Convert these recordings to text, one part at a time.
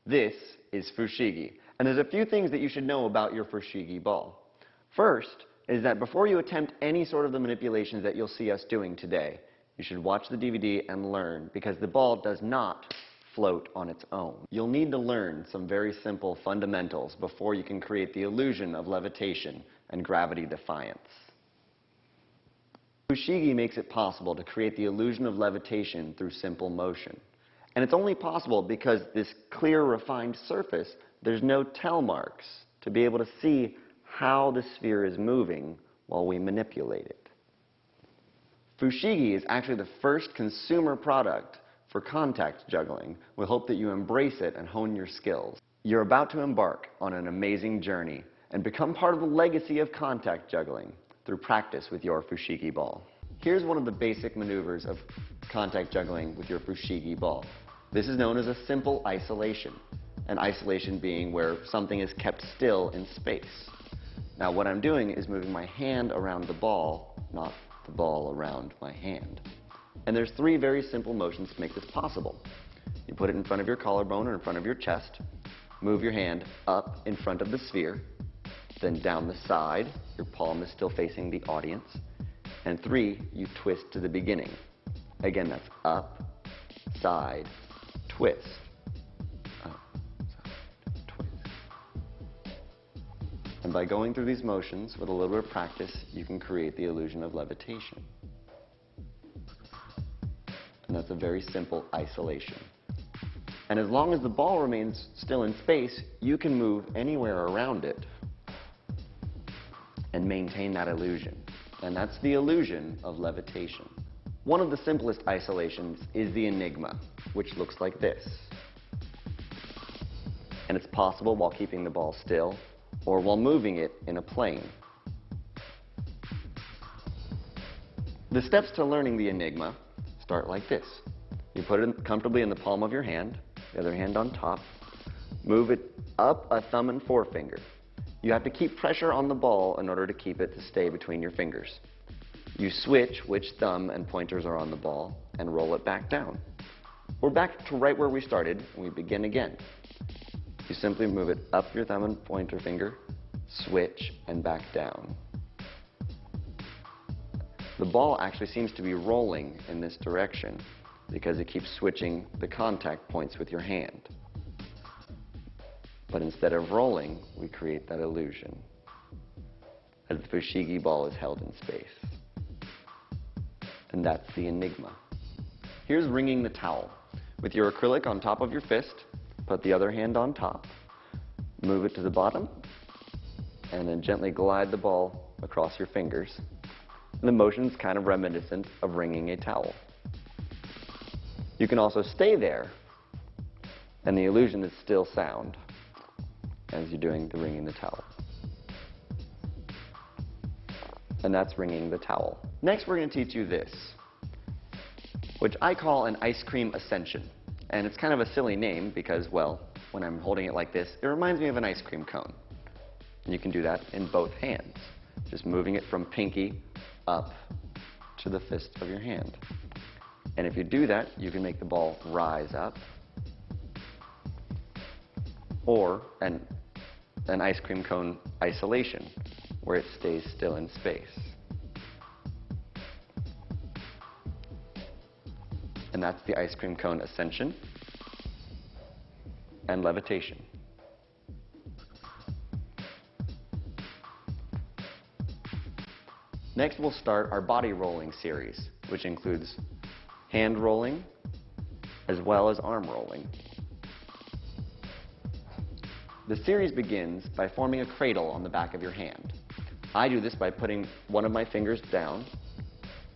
This is fushigi, and there's a few things that you should know about your fushigi ball. First is that before you attempt any sort of the manipulations that you'll see us doing today, you should watch the DVD and learn, because the ball does not float on its own. You'll need to learn some very simple fundamentals before you can create the illusion of levitation and gravity defiance. Fushigi makes it possible to create the illusion of levitation through simple motion. And it's only possible because this clear, refined surface, there's no tell marks to be able to see how the sphere is moving while we manipulate it. Fushigi is actually the first consumer product for contact juggling. We hope that you embrace it and hone your skills. You're about to embark on an amazing journey and become part of the legacy of contact juggling through practice with your fushigi ball. Here's one of the basic maneuvers of contact juggling with your fushigi ball. This is known as a simple isolation, an isolation being where something is kept still in space. Now what I'm doing is moving my hand around the ball, not the ball around my hand. And there's three very simple motions to make this possible. You put it in front of your collarbone or in front of your chest, move your hand up in front of the sphere, then down the side, your palm is still facing the audience, and three, you twist to the beginning. Again, that's up, side, twist. Up, side, twist. And by going through these motions with a little bit of practice, you can create the illusion of levitation. And that's a very simple isolation. And as long as the ball remains still in space, you can move anywhere around it and maintain that illusion. And that's the illusion of levitation. One of the simplest isolations is the enigma, which looks like this. And it's possible while keeping the ball still or while moving it in a plane. The steps to learning the enigma start like this. You put it comfortably in the palm of your hand, the other hand on top. Move it up a thumb and forefinger. You have to keep pressure on the ball in order to keep it to stay between your fingers. You switch which thumb and pointers are on the ball and roll it back down. We're back to right where we started, and we begin again. You simply move it up your thumb and pointer finger, switch, and back down. The ball actually seems to be rolling in this direction because it keeps switching the contact points with your hand. But instead of rolling, we create that illusion as the fushigi ball is held in space. And that's the enigma. Here's ringing the towel. With your acrylic on top of your fist, put the other hand on top, move it to the bottom, and then gently glide the ball across your fingers. And the motion's kind of reminiscent of ringing a towel. You can also stay there, and the illusion is still sound as you're doing the ringing the towel. And that's ringing the towel. Next, we're going to teach you this, which I call an ice cream ascension. And it's kind of a silly name because, well, when I'm holding it like this, it reminds me of an ice cream cone. And you can do that in both hands, just moving it from pinky up to the fist of your hand. And if you do that, you can make the ball rise up, or an ice cream cone isolation, where it stays still in space. And that's the ice cream cone ascension and levitation. Next, we'll start our body rolling series, which includes hand rolling as well as arm rolling. The series begins by forming a cradle on the back of your hand. I do this by putting one of my fingers down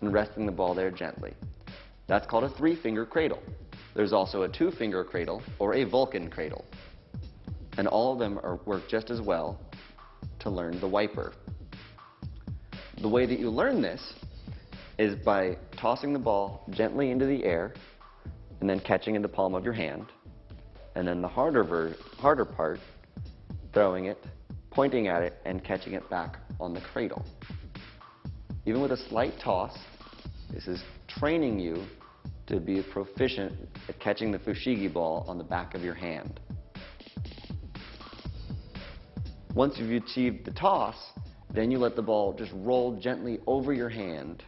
and resting the ball there gently. That's called a three-finger cradle. There's also a two-finger cradle or a Vulcan cradle. And all of them work just as well to learn the wiper. The way that you learn this is by tossing the ball gently into the air and then catching in the palm of your hand. And then the harder part, throwing it, pointing at it, and catching it back on the cradle. Even with a slight toss, this is training you to be proficient at catching the fushigi ball on the back of your hand. Once you've achieved the toss, then you let the ball just roll gently over your hand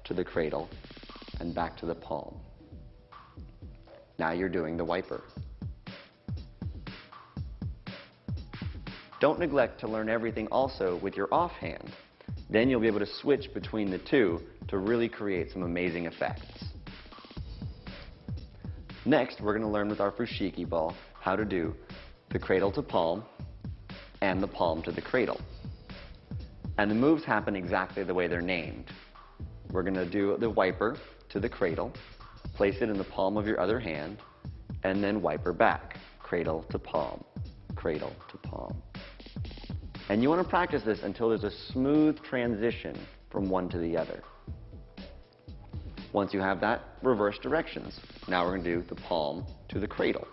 to the cradle and back to the palm. Now you're doing the wiper. Don't neglect to learn everything also with your offhand. Then you'll be able to switch between the two to really create some amazing effects. Next, we're going to learn with our fushigi ball how to do the cradle to palm and the palm to the cradle. And the moves happen exactly the way they're named. We're going to do the wiper to the cradle, place it in the palm of your other hand, and then wiper back, cradle to palm, cradle to palm. And you want to practice this until there's a smooth transition from one to the other. Once you have that, reverse directions. Now we're going to do the palm to the cradle.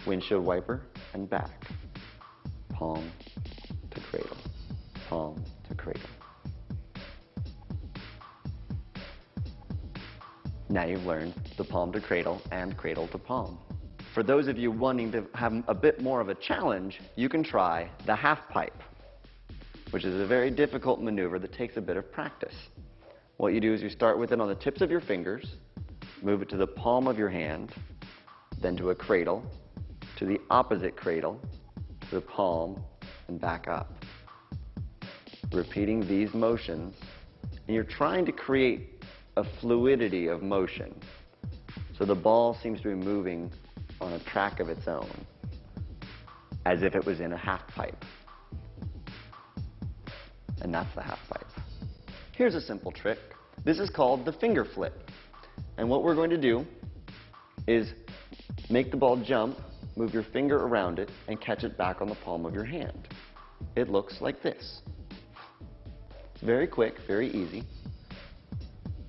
Windshield wiper and back. Palm to cradle. Palm to cradle. Now you've learned the palm to cradle and cradle to palm. For those of you wanting to have a bit more of a challenge, you can try the half pipe, which is a very difficult maneuver that takes a bit of practice. What you do is you start with it on the tips of your fingers, move it to the palm of your hand, then to a cradle, to the opposite cradle, to the palm, and back up. Repeating these motions, and you're trying to create a fluidity of motion. So the ball seems to be moving on a track of its own, as if it was in a half pipe. And that's the half pipe. Here's a simple trick. This is called the finger flip. And what we're going to do is make the ball jump, move your finger around it, and catch it back on the palm of your hand. It looks like this. It's very quick, very easy.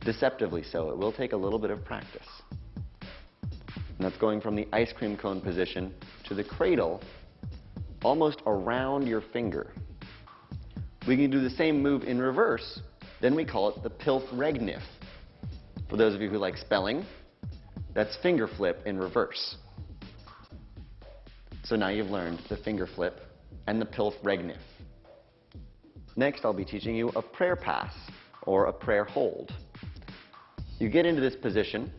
Deceptively so. It will take a little bit of practice. And that's going from the ice cream cone position to the cradle, almost around your finger. We can do the same move in reverse. Then we call it the Pilfregnif. For those of you who like spelling, that's finger flip in reverse. So now you've learned the finger flip and the Pilfregnif. Next, I'll be teaching you a prayer pass, or a prayer hold. You get into this position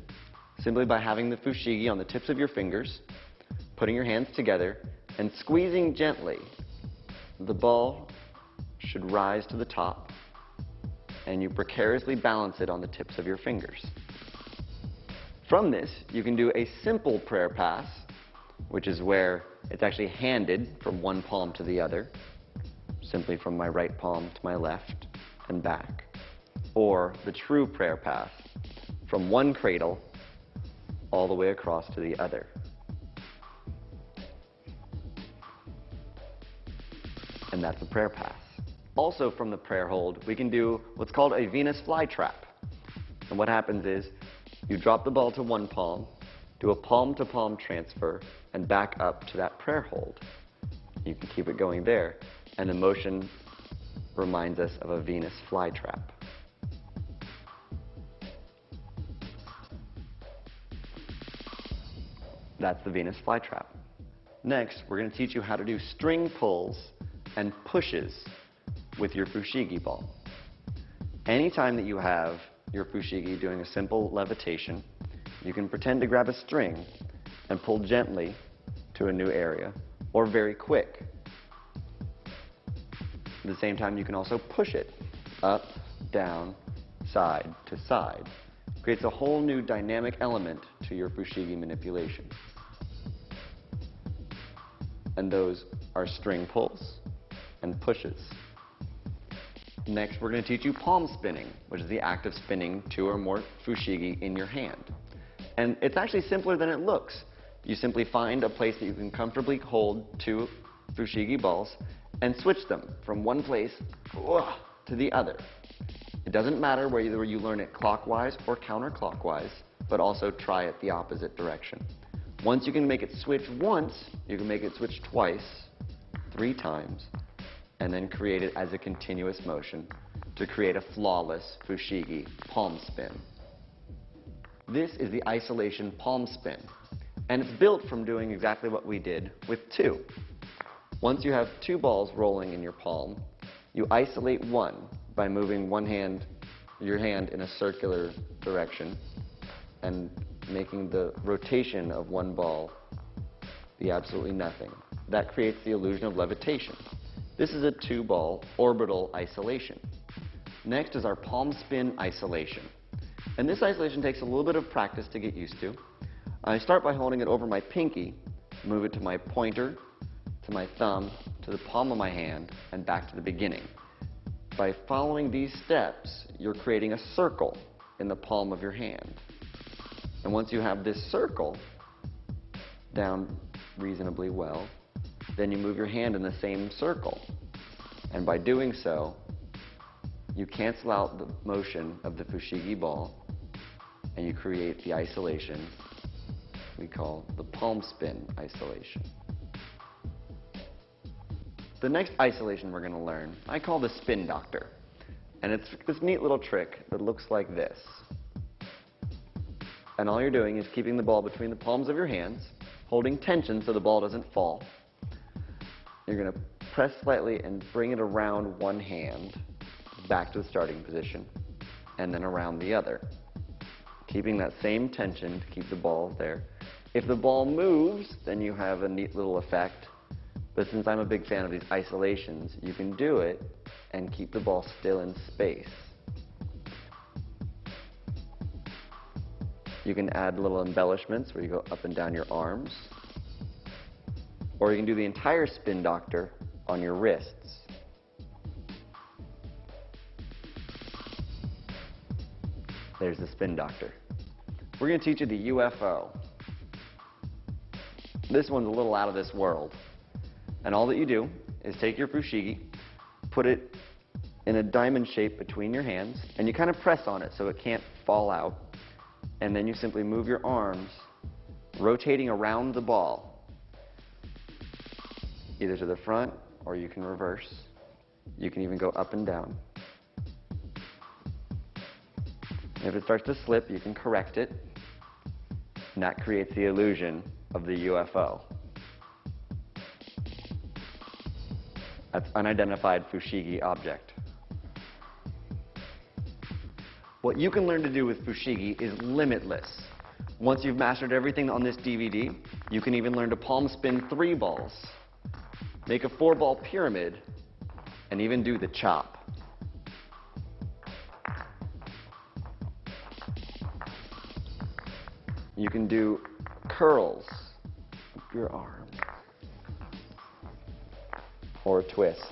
simply by having the fushigi on the tips of your fingers, putting your hands together, and squeezing gently. The ball should rise to the top, and you precariously balance it on the tips of your fingers. From this, you can do a simple prayer pass, which is where it's actually handed from one palm to the other, simply from my right palm to my left and back. Or the true prayer pass, from one cradle all the way across to the other. And that's a prayer pass. Also from the prayer hold, we can do what's called a Venus flytrap. And what happens is, you drop the ball to one palm, do a palm-to-palm transfer, and back up to that prayer hold. You can keep it going there, and the motion reminds us of a Venus flytrap. That's the Venus flytrap. Next, we're going to teach you how to do string pulls and pushes with your fushigi ball. Anytime that you have your fushigi doing a simple levitation, you can pretend to grab a string and pull gently to a new area, or very quick. At the same time, you can also push it up, down, side to side. It creates a whole new dynamic element to your fushigi manipulation. And those are string pulls and pushes. Next, we're going to teach you palm spinning, which is the act of spinning 2 or more fushigi in your hand. And it's actually simpler than it looks. You simply find a place that you can comfortably hold 2 fushigi balls and switch them from one place to the other. It doesn't matter whether you learn it clockwise or counterclockwise, but also try it the opposite direction. Once you can make it switch once, you can make it switch twice, 3 times, and then create it as a continuous motion to create a flawless fushigi palm spin. This is the isolation palm spin, And it's built from doing exactly what we did with two. Once you have two balls rolling in your palm, you isolate one by moving your hand in a circular direction and making the rotation of one ball be absolutely nothing. That creates the illusion of levitation. This is a two-ball orbital isolation. Next is our palm spin isolation. And this isolation takes a little bit of practice to get used to. I start by holding it over my pinky, move it to my pointer, to my thumb, to the palm of my hand, and back to the beginning. By following these steps, you're creating a circle in the palm of your hand. And once you have this circle down reasonably well, then you move your hand in the same circle. And by doing so, you cancel out the motion of the fushigi ball, and you create the isolation we call the palm spin isolation. The next isolation we're going to learn, I call the spin doctor. And it's this neat little trick that looks like this. And all you're doing is keeping the ball between the palms of your hands, holding tension so the ball doesn't fall. You're going to press slightly and bring it around one hand, back to the starting position, and then around the other. Keeping that same tension to keep the ball there. If the ball moves, then you have a neat little effect. But since I'm a big fan of these isolations, you can do it and keep the ball still in space. You can add little embellishments where you go up and down your arms. Or you can do the entire spin doctor on your wrists. There's the spin doctor. We're going to teach you the UFO. This one's a little out of this world. And all that you do is take your fushigi, put it in a diamond shape between your hands, and you kind of press on it so it can't fall out. And then you simply move your arms, rotating around the ball, either to the front or you can reverse. You can even go up and down. And if it starts to slip, you can correct it, and that creates the illusion of the UFO. That's unidentified fushigi object. What you can learn to do with fushigi is limitless. Once you've mastered everything on this DVD, you can even learn to palm spin 3 balls, make a 4-ball pyramid, and even do the chop. You can do curls with your arm, or a twist.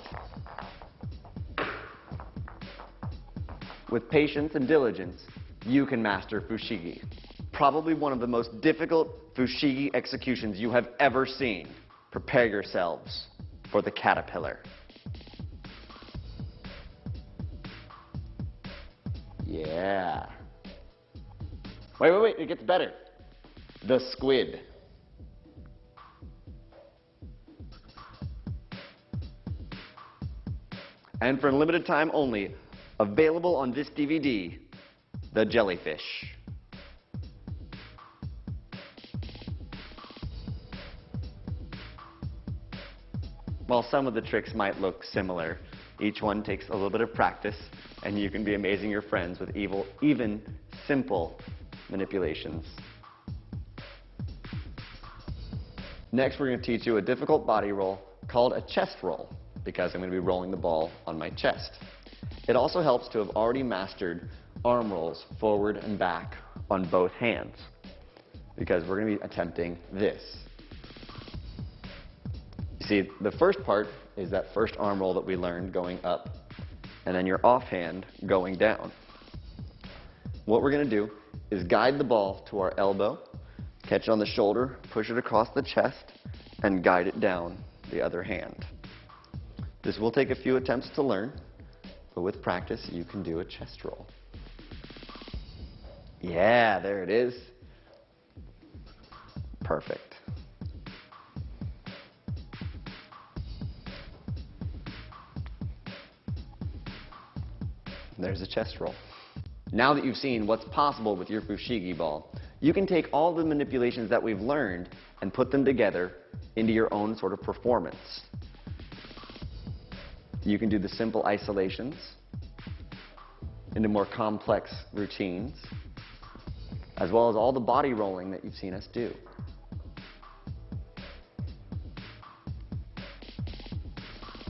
With patience and diligence, you can master fushigi. Probably one of the most difficult fushigi executions you have ever seen. Prepare yourselves for the caterpillar. Yeah. Wait, it gets better. The squid. And for a limited time only, available on this DVD, the jellyfish. While some of the tricks might look similar, each one takes a little bit of practice, and you can be amazing your friends with even simple manipulations. Next, we're going to teach you a difficult body roll called a chest roll, because I'm going to be rolling the ball on my chest. It also helps to have already mastered arm rolls forward and back on both hands, because we're going to be attempting this. You see, the first part is that first arm roll that we learned going up, and then your offhand going down. What we're going to do is guide the ball to our elbow, catch it on the shoulder, push it across the chest, and guide it down the other hand. This will take a few attempts to learn, but with practice, you can do a chest roll. Yeah, there it is. Perfect. There's a chest roll. Now that you've seen what's possible with your fushigi ball, You can take all the manipulations that we've learned and put them together into your own sort of performance. You can do the simple isolations into more complex routines, as well as all the body rolling that you've seen us do.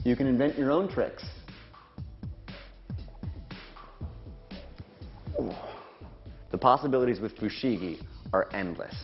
You can invent your own tricks. The possibilities with Fushigi are endless.